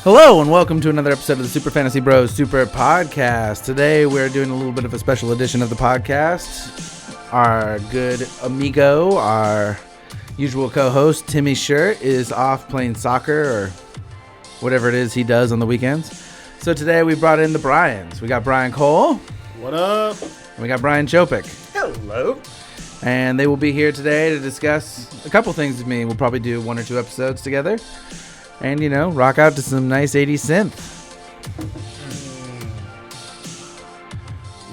Hello and welcome to another episode of the Super Fantasy Bros Super Podcast. Today we're doing a little bit of a special edition of the podcast. Our good amigo, our usual co-host, T-Shurt, is off playing soccer or whatever it is he does on the weekends. So today we brought in the Bryans. We got Brian Cole. What up? And we got Brian Chopik. Hello. And they will be here today to discuss a couple things with me. We'll probably do one or two episodes together. And, you know, rock out to some nice 80s synth.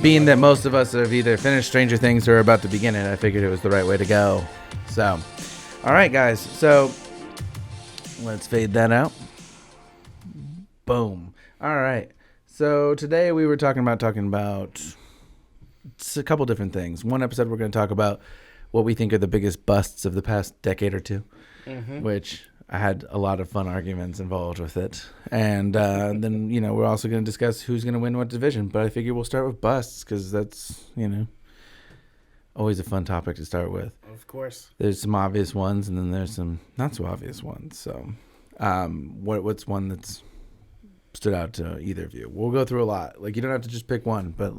Being that most of us have either finished Stranger Things or are about to begin it, I figured it was the right way to go. So, all right, guys. So, let's fade that out. Boom. All right. So, today we were talking about it's a couple different things. One episode we're going to talk about what we think are the biggest busts of the past decade or two, which I had a lot of fun arguments involved with it. And then, you know, we're also going to discuss who's going to win what division. But I figure we'll start with busts because that's, you know, always a fun topic to start with. Of course. There's some obvious ones and then there's some not so obvious ones. So what's one that's stood out to either of you? We'll go through a lot. Like, you don't have to just pick one, but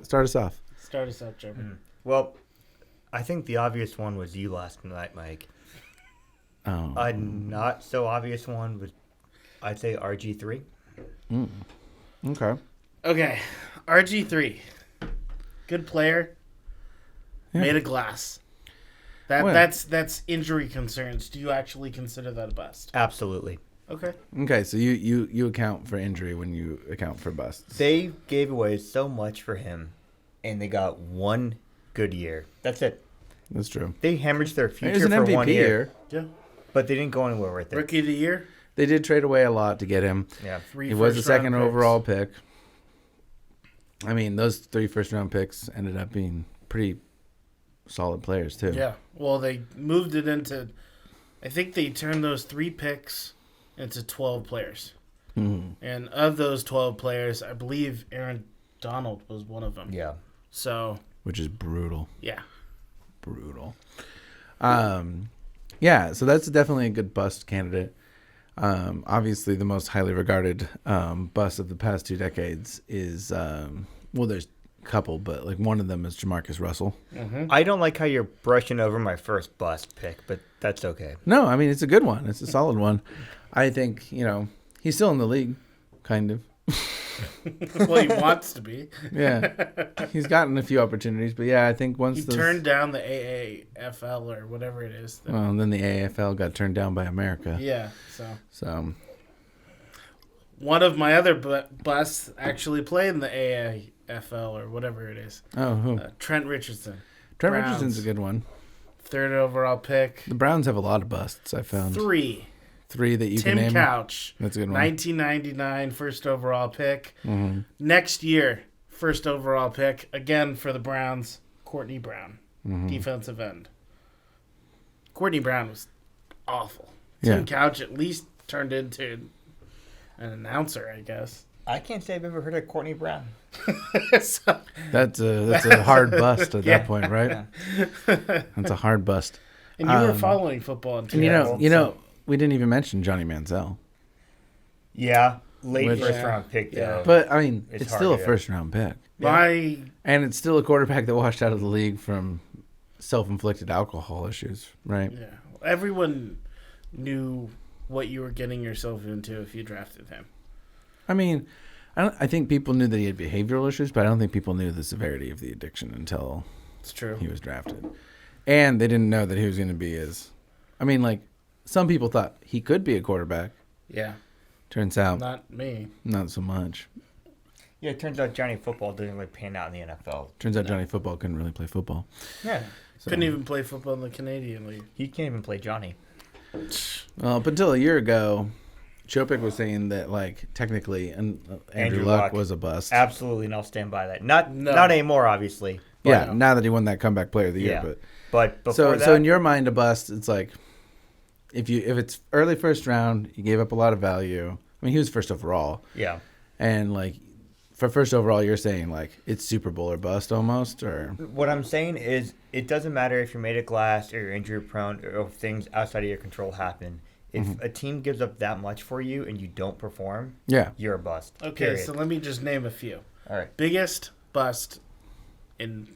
start us off. Start us off, Trevor. Well, I think the obvious one was you last night, Mike. Oh. A not so obvious one was, I'd say, RG3. Okay. Okay, RG3. Good player. Yeah. Made of glass. That's injury concerns. Do you actually consider that a bust? Absolutely. Okay, So you account for injury when you account for busts. They gave away so much for him, and they got one good year. That's it. That's true. They hemorrhaged their It was future an for MVP 1 year, yeah. but they didn't go anywhere with it. Rookie of the year. They did trade away a lot to get him. Yeah. Three He was the second first-round picks. overall pick. I mean, those 3 first-round picks ended up being pretty solid players, too. Yeah. Well, they moved it into. I think they turned those 3 picks into 12 players. Mm-hmm. And of those 12 players, I believe Aaron Donald was one of them. Yeah. So. Which is brutal. Yeah. Brutal. Yeah, so that's definitely a good bust candidate. Obviously, the most highly regarded bust of the past 2 decades is, well, there's a couple, but like one of them is Jamarcus Russell. I don't like how you're brushing over my first bust pick, but that's okay. No, I mean, it's a good one. It's a solid one. I think, you know, he's still in the league, kind of. Well, he wants to be. Yeah. He's gotten a few opportunities, but yeah, I think once He turned down the AAFL or whatever it is. Well, then the AFL got turned down by America. Yeah, So one of my other busts actually played in the AAFL or whatever it is. Oh, who? Trent Richardson. Trent Browns. Richardson's a good one. 3rd overall pick. The Browns have a lot of busts, I found. 3. 3 that you Tim can name. Couch. That's a good one. 1999 1st overall pick. Mm-hmm. Next year, 1st overall pick. Again for the Browns, Courtney Brown. Defensive end. Courtney Brown was awful. Tim Couch at least turned into an announcer, I guess. I can't say I've ever heard of Courtney Brown. So, That's a hard bust at Yeah. that point, right? That's a hard bust. and you were following football in And you 2000. know, we didn't even mention Johnny Manziel. Yeah. Late Which- first round pick, Yeah. though. But I mean, It's it's hard still a to- first round pick. And it's still a quarterback that washed out of the league from self-inflicted alcohol issues, right? Yeah. Everyone knew what you were getting yourself into if you drafted him. I mean, I think people knew that he had behavioral issues, but I don't think people knew the severity of the addiction until It's true. he was drafted. And they didn't know that he was going to be as... I mean, like, some people thought he could be a quarterback. Yeah. Turns out, Not me. not so much. Yeah, it turns out Johnny Football didn't really pan out in the NFL. Turns out Johnny Football couldn't really play football. Yeah. So, Couldn't even play football in the Canadian League. He can't even play Johnny. Well, up until a year ago, Chopik was saying that, like, technically, Andrew Luck was a bust. Absolutely, and I'll stand by that. Not No. anymore, obviously. But, Yeah, now that he won that comeback player of the year. Yeah. But But before that, so in your mind, a bust, it's like, if it's early first round, you gave up a lot of value. I mean, he was first overall. yeah. And, like, for first overall, you're saying, like, it's Super Bowl or bust almost? Or What I'm saying is it doesn't matter if you're made of glass or you're injury prone or if things outside of your control happen. If a team gives up that much for you and you don't perform, Yeah. you're a bust. Okay, period. so let me just name a few. All right. Biggest bust in,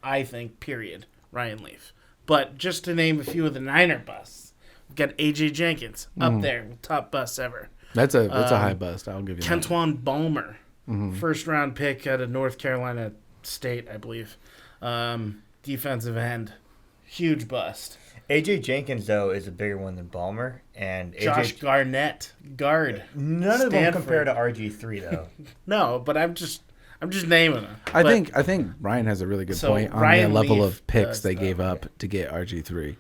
I think, period, Ryan Leaf. But just to name a few of the Niner busts, we've got A.J. Jenkins up there, top busts ever. That's a high bust. I'll give you that. Kentuan Balmer, first-round pick out of North Carolina State, I believe. Defensive end, huge bust. A.J. Jenkins, though, is a bigger one than Balmer. And Josh Garnett, guard. None of them Stanford. compare to RG3, though. No, but I'm just naming them. I think Ryan has a really good point on Ryan the level Leaf of picks does they that, gave up to get RG3.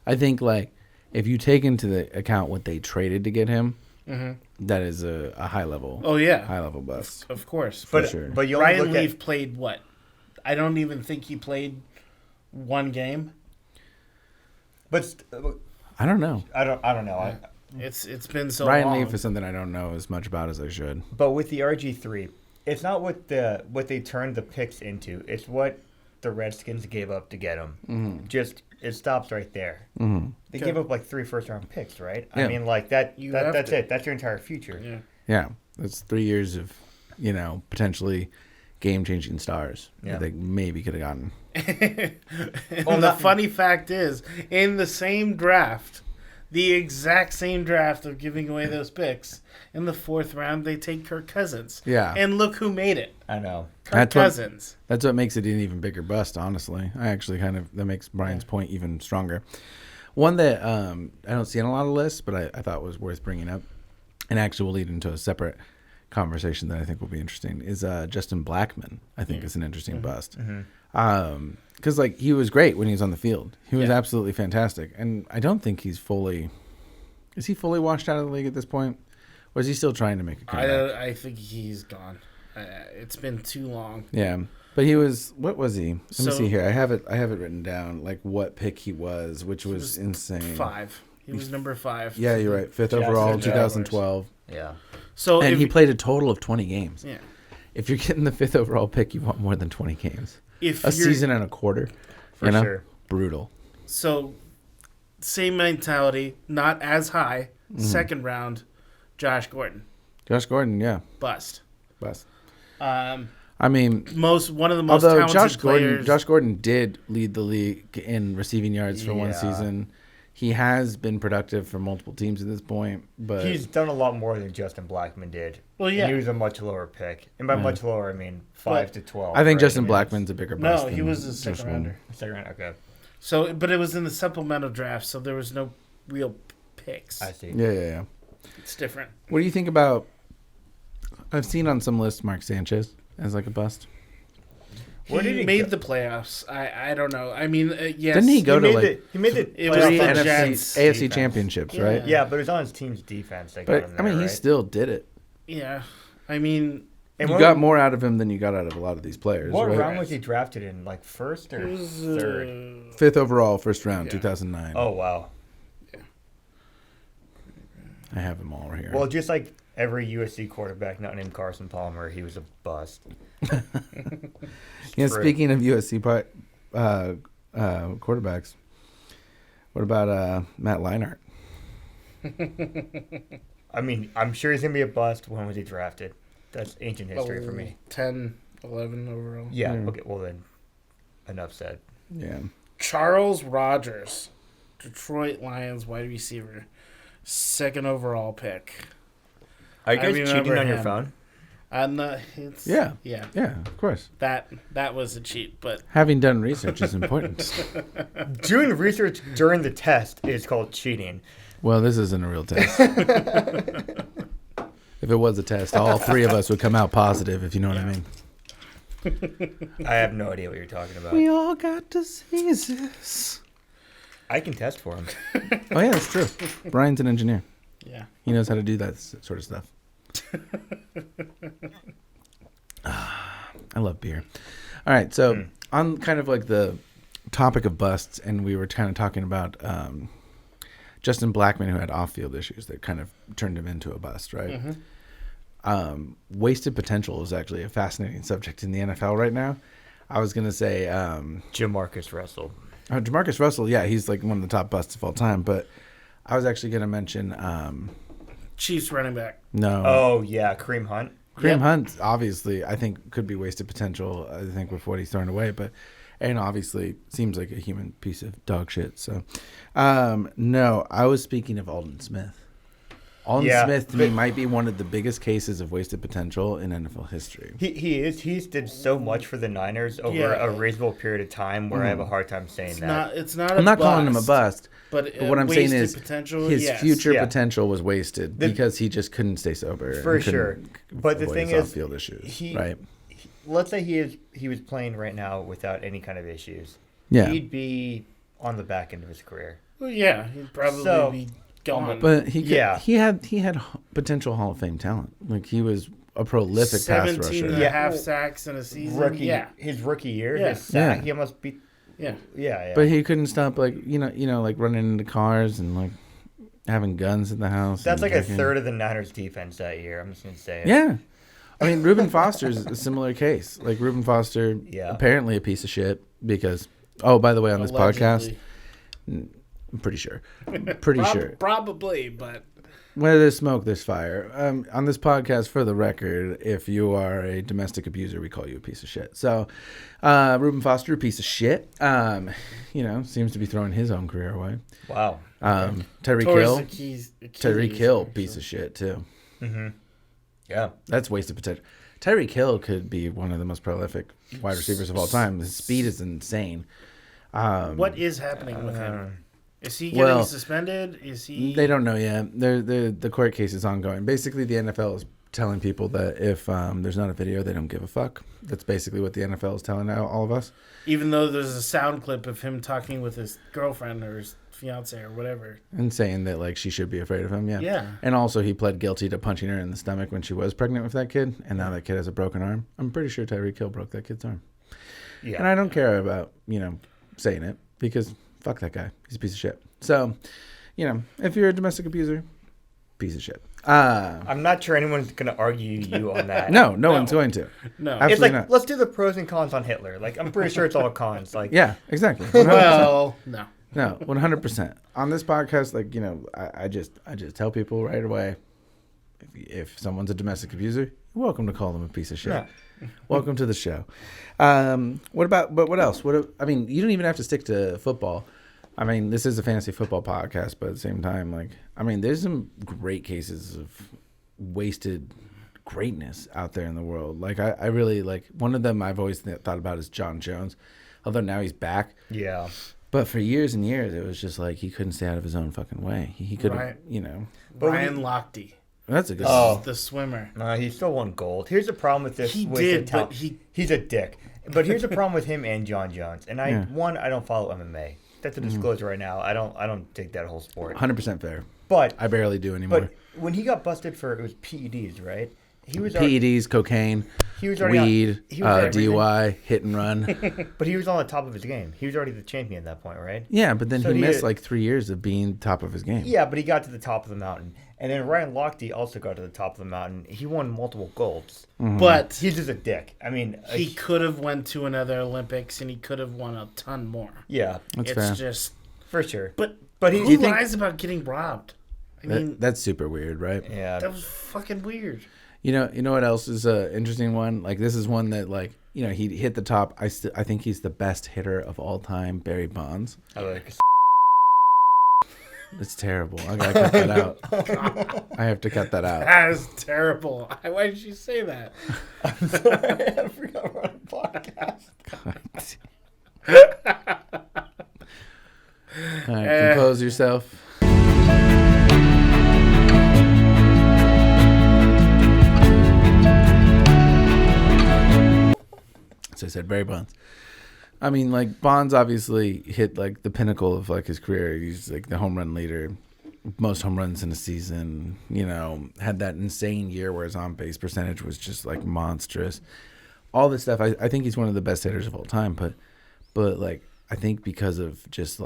I think like if you take into the account what they traded to get him, that is a high level. Oh yeah, high level bust. of course. But sure. but you only Ryan look Leaf played what? I don't even think he played one game. But I don't know. I don't know. It's been so Ryan long. Leaf is something I don't know as much about as I should. But with the RG3, it's not what they turned the picks into. It's what the Redskins gave up to get him. Just it stops right there. They gave up like 3 first-round picks, right? Yeah. I mean, like that's to. it. That's your entire future. Yeah. Yeah, that's 3 years of potentially game-changing stars Yeah. that they maybe could have gotten. Well, the funny fact is, in the same draft, the exact same draft of giving away those picks, in the 4th round, they take Kirk Cousins. Yeah. And look who made it. I know. Kirk Cousins. That's what makes it an even bigger bust, honestly. I actually that makes Brian's point even stronger. One that I don't see on a lot of lists, but I thought was worth bringing up, and actually will lead into a separate conversation that I think will be interesting, is Justin Blackmon. I think is an interesting bust. Because like he was great when he was on the field. He was absolutely fantastic, and I don't think he's fully. Is he fully washed out of the league at this point, or is he still trying to make a comeback? I think he's gone. It's been too long. Yeah, but he was. What was he? Let me So- see here. I have it written down. Like what pick he was, which was insane. 5. He was number 5. Yeah, you're right. 5th Jacksonville overall, Jaguars. 2012, Yeah. So and if, he played a total of 20 games. Yeah. If you're getting the 5th overall pick, you want more than 20 games. If A you're, season and a quarter. For sure. Brutal. So, same mentality, not as high. 2nd round, Josh Gordon, Josh Gordon, yeah, bust. bust. Um, I mean, one of the most although talented players. Josh Gordon did lead the league in receiving yards for one Yeah. season. He has been productive for multiple teams at this point, but He's done a lot more than Justin Blackmon did. Well, yeah. And he was a much lower pick. And by much lower, I mean 5 to 12. I think right? Justin I mean, Blackman's a bigger bust. No, he than was a Josh 2nd Gordon. rounder. Second round, okay. So, but it was in the supplemental draft, so there was no real picks. I see. Yeah. It's different. What do you think about? I've seen on some lists Mark Sanchez as like a bust. Where did He he made go? the playoffs. I don't know. I mean, yes. Didn't he go to like He made the It was three the playoffs on Jets. his AFC defense. championships, Yeah. right? Yeah, but it was on his team's defense that got But him I there, mean, he right? still did it. Yeah. I mean, And You what- got more out of him than you got out of a lot of these players. What right? round was he drafted in? Like 1st or it was 3rd? 5th overall, 1st round, Yeah. 2009. Oh, wow. I have them all here. Well, just like every USC quarterback not named Carson Palmer, he was a bust. Yeah, True. speaking of USC quarterbacks, what about Matt Leinart? I mean, I'm sure he's going to be a bust. When was he drafted? That's ancient history for me. 10, 11 overall. Yeah, Hmm. okay, well then, enough said. Yeah. Charles Rogers, Detroit Lions wide receiver, 2nd overall pick. Are you I guys remember cheating on your him. phone? It's Yeah. yeah. Yeah, of course. That was a cheat, but Having done research is important. Doing research during the test is called cheating. Well, this isn't a real test. If it was a test, all 3 of us would come out positive, if you know what I mean. I have no idea what you're talking about. We all got diseases. I can test for him. Oh, yeah, that's true. Brian's an engineer. yeah. He knows how to do that sort of stuff. I love beer. All right, so on kind of like the topic of busts, and we were kind of talking about Justin Blackmon, who had off-field issues that kind of turned him into a bust, right? Wasted potential is actually a fascinating subject in the NFL right now. I was going to say Jamarcus Russell. Jamarcus Russell, yeah, he's like one of the top busts of all time, but I was actually going to mention Chiefs running back. no. Oh yeah, Kareem Hunt. Kareem Hunt, obviously, I think could be wasted potential. I think with what he's thrown away, and obviously seems like a human piece of dog shit. So, no, I was speaking of Alden Smith. Alden Smith to me might be one of the biggest cases of wasted potential in NFL history. He is. He's did so much for the Niners over a reasonable period of time where I have a hard time saying that. It's not. I'm not calling him a bust, but what I'm saying is potential, his future potential was wasted because he just couldn't stay sober. For sure. But the thing is, field issues, right? Let's say he was playing right now without any kind of issues. Yeah, he'd be on the back end of his career. Well, yeah, he'd probably be gone. But he had potential Hall of Fame talent. Like he was a prolific pass rusher. 17 and a half sacks in a season. His rookie year, his sack, he almost beat. Yeah. But he couldn't stop like like running into cars and like having guns in the house. That's like a third of the Niners defense that year. I'm just gonna say it. Yeah. I mean, Reuben Foster's a similar case. Like Reuben Foster, apparently a piece of shit because. Oh, by the way, on this podcast, I'm pretty sure. Probably, but where there's smoke, there's fire. On this podcast, for the record, if you are a domestic abuser, we call you a piece of shit. So, Reuben Foster, a piece of shit. Seems to be throwing his own career away. Wow. Tyreek Hill, piece of shit too. Mm-hmm. Yeah, that's wasted potential. Tyreek Hill could be one of the most prolific wide receivers of all time. His speed is insane. What is happening with him? Is he getting suspended? Is he? They don't know yet. The court case is ongoing. Basically, the NFL is telling people that if there's not a video, they don't give a fuck. That's basically what the NFL is telling all of us. Even though there's a sound clip of him talking with his girlfriend or his fiance or whatever. And saying that like she should be afraid of him, Yeah. And also he pled guilty to punching her in the stomach when she was pregnant with that kid, and now that kid has a broken arm. I'm pretty sure Tyreek Hill broke that kid's arm. Yeah. And I don't care about, saying it because fuck that guy. He's a piece of shit. So, if you're a domestic abuser, piece of shit. I'm not sure anyone's going to argue you on that. No one's going to. No. Absolutely it's like, not. Let's do the pros and cons on Hitler. Like, I'm pretty sure it's all cons. Like, yeah, exactly. 100%. Well, no. No, 100%. On this podcast, I just tell people right away, if someone's a domestic abuser, you're welcome to call them a piece of shit. Yeah. Welcome to the show. What else? You don't even have to stick to football. I mean, this is a fantasy football podcast, but at the same time, there's some great cases of wasted greatness out there in the world. I really one of them I've always thought about is John Jones, although now he's back. Yeah. But for years and years, it was just he couldn't stay out of his own fucking way. He couldn't, Brian Lochte. That's a good the swimmer. He still won gold. Here's the problem with this. But he's a dick. But here's the problem with him and John Jones. And I don't follow MMA. That's a disclosure right now. I don't dig that whole sport. 100% fair. But I barely do anymore. But when he got busted for, it was PEDs, right? He was PEDs, cocaine, weed, DUI, hit and run. But he was on the top of his game. He was already the champion at that point, right? Yeah, but then he missed 3 years of being top of his game. Yeah, but he got to the top of the mountain. And then Ryan Lochte also got to the top of the mountain. He won multiple golds. Mm-hmm. But he's just a dick. I mean, he could have went to another Olympics and he could have won a ton more. Yeah, that's fair. It's just for sure. But who lies about getting robbed? I mean, that's super weird, right? Yeah, that was fucking weird. You know what else is an interesting one? This is one that he hit the top. I think he's the best hitter of all time, Barry Bonds. It's terrible. I gotta cut that out. I have to cut that out. That is terrible. Why did you say that? I'm sorry. I forgot we're on a podcast. All right, compose yourself. So I said Barry Bonds. I mean, Bonds obviously hit the pinnacle of his career. He's the home run leader, most home runs in a season. Had that insane year where his on base percentage was just monstrous. All this stuff. I think he's one of the best hitters of all time. But I think because of just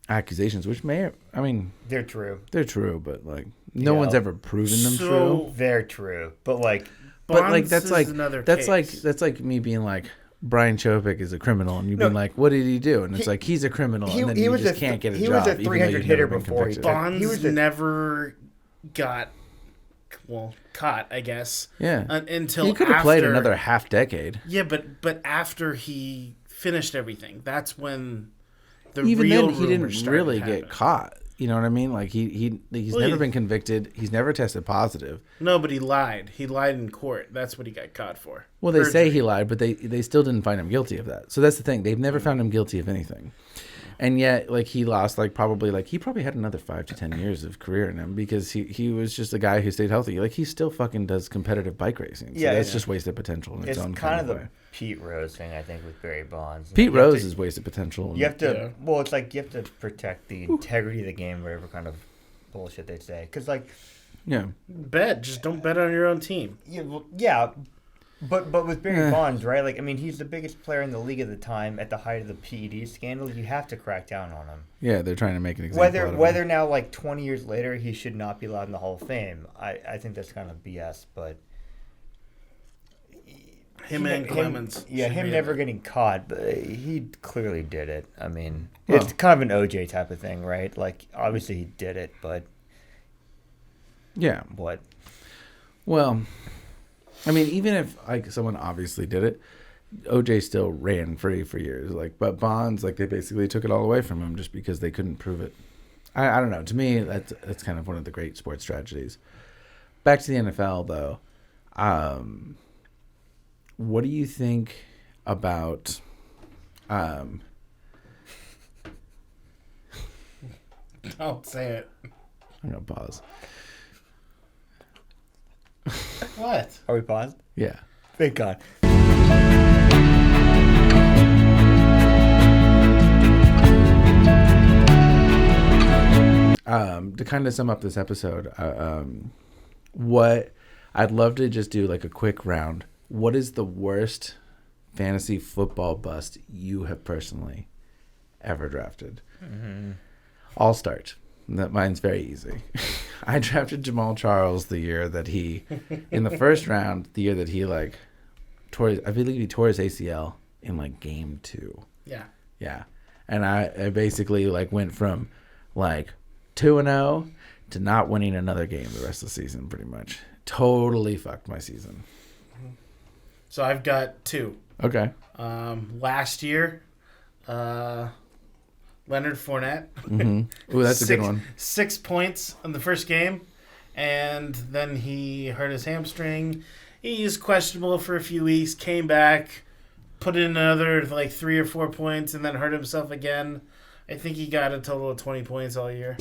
accusations, which they're true. They're true, but no one's ever proven them true. They're true, but Bonds that's is another that's case. that's me being Brian Chopik is a criminal, and you've been like, what did he do? And it's like, he's a criminal, and then you just can't get a job. He was a 300 hitter before. Bonds never got caught, I guess. Yeah. Until he could have played another half decade. Yeah, but after he finished everything, that's when the even real then he didn't really get caught. You know what I mean? Like he's never been convicted. He's never tested positive. No, but he lied. He lied in court. That's what he got caught for. Well, they say he lied, but they still didn't find him guilty of that. So that's the thing. They've never found him guilty of anything. And yet, like, he lost, he probably had another 5 to 10 years of career in him because he was just a guy who stayed healthy. Like, he still fucking does competitive bike racing. So that's just wasted potential in its own kind of way. It's kind of the Pete Rose thing, I think, with Barry Bonds. Pete Rose is wasted potential. You have to, well, it's like you have to protect the integrity of the game, whatever kind of bullshit they say. Because, just don't bet on your own team. Yeah. But with Barry Bonds, right? Like, I mean, he's the biggest player in the league at the time. At the height of the PED scandal, you have to crack down on him. Yeah, they're trying to make an example out of whether now, 20 years later, he should not be allowed in the Hall of Fame, I think that's kind of BS. But him Clemens. Him never getting caught, but he clearly did it. I mean, it's kind of an OJ type of thing, right? Like, obviously he did it, but yeah, what? Well, I mean, even if someone obviously did it, OJ still ran free for years. But Bonds, they basically took it all away from him just because they couldn't prove it. I don't know. To me, that's kind of one of the great sports tragedies. Back to the NFL, though. What do you think about? Don't say it. I'm gonna pause. What? Are we paused? Yeah. Thank God. To kind of sum up this episode, what I'd love to just do a quick round. What is the worst fantasy football bust you have personally ever drafted? Mm-hmm. I'll start. Mine's very easy. I drafted Jamal Charles the year that he, in the first round, the year that he I believe he tore his ACL in game 2. Yeah. Yeah. And I basically went from 2-0 to not winning another game the rest of the season, pretty much. Totally fucked my season. So I've got 2. Okay. Last year, Leonard Fournette. Mm-hmm. Ooh, that's a good one. 6 points in the first game, and then he hurt his hamstring. He's questionable for a few weeks, came back, put in another 3 or 4 points, and then hurt himself again. I think he got a total of 20 points all year.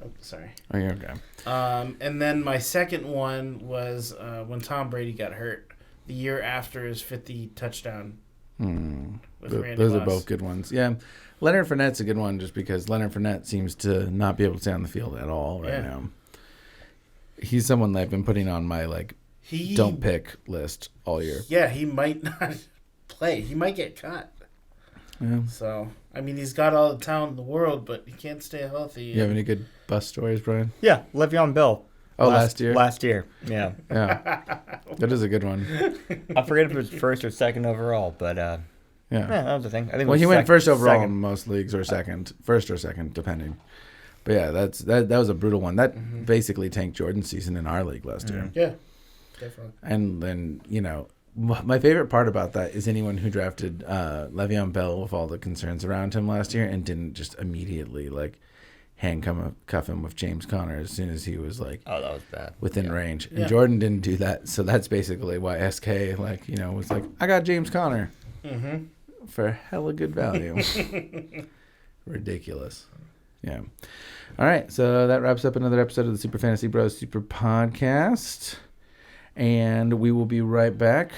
Oh, sorry. Oh, you're okay. And then my second one was when Tom Brady got hurt the year after his 50 touchdown. Those are both good ones. Yeah. Leonard Fournette's a good one just because Leonard Fournette seems to not be able to stay on the field at all right now. He's someone that I've been putting on my don't pick list all year. Yeah, he might not play. He might get cut. Yeah. So, I mean, he's got all the talent in the world, but he can't stay healthy. You have any good bust stories, Brian? Yeah, Le'Veon Bell. Oh, last year? Last year, yeah. Yeah. That is a good one. I forget if it was first or second overall, but yeah, that was the thing. I think. Well, he went first overall in most leagues, or first or second, depending. But yeah, that was a brutal one. That basically tanked Jordan's season in our league last year. Yeah, definitely. And then my favorite part about that is anyone who drafted Le'Veon Bell with all the concerns around him last year and didn't just immediately handcuff him with James Conner as soon as he was that was bad, within range. And Jordan didn't do that, so that's basically why SK was I got James Conner for hella good value. Ridiculous. Yeah. All right, so that wraps up another episode of the Super Fantasy Bros Super Podcast, and we will be right back